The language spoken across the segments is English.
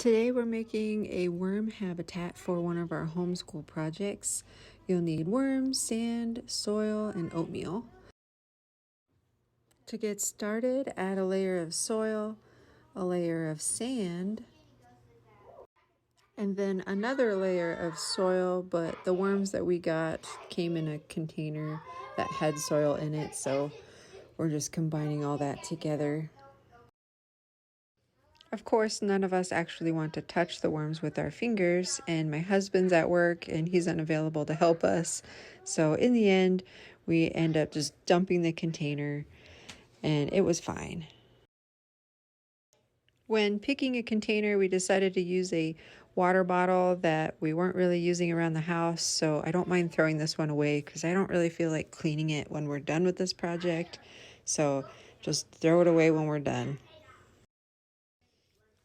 Today we're making a worm habitat for one of our homeschool projects. You'll need worms, sand, soil, and oatmeal. To get started, add a layer of soil, a layer of sand, and then another layer of soil, but the worms that we got came in a container that had soil in it, so we're just combining all that together. Of course, none of us actually want to touch the worms with our fingers, and my husband's at work and he's unavailable to help us. So in the end, we end up just dumping the container, and it was fine. When picking a container, we decided to use a water bottle that we weren't really using around the house, so I don't mind throwing this one away because I don't really feel like cleaning it when we're done with this project. So just throw it away when we're done.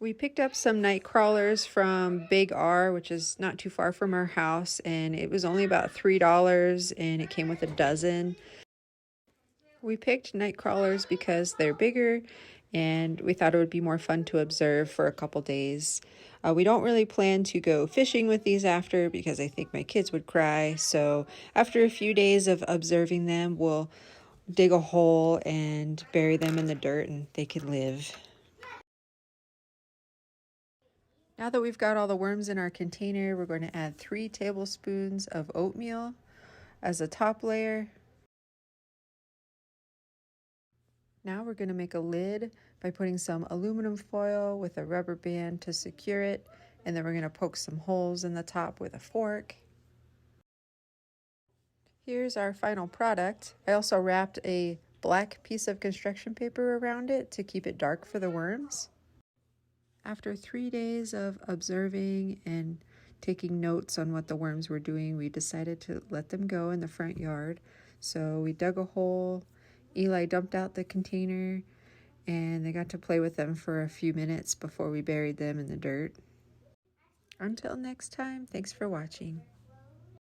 We picked up some night crawlers from Big R, which is not too far from our house, and it was only about $3, and it came with a dozen. We picked night crawlers because they're bigger, and we thought it would be more fun to observe for a couple days. We don't really plan to go fishing with these after because I think my kids would cry, so after a few days of observing them, we'll dig a hole and bury them in the dirt and they can live. Now that we've got all the worms in our container, we're going to add 3 tablespoons of oatmeal as a top layer. Now we're going to make a lid by putting some aluminum foil with a rubber band to secure it, and then we're going to poke some holes in the top with a fork. Here's our final product. I also wrapped a black piece of construction paper around it to keep it dark for the worms. After 3 days of observing and taking notes on what the worms were doing, we decided to let them go in the front yard. So we dug a hole, Eli dumped out the container, and they got to play with them for a few minutes before we buried them in the dirt. Until next time, thanks for watching.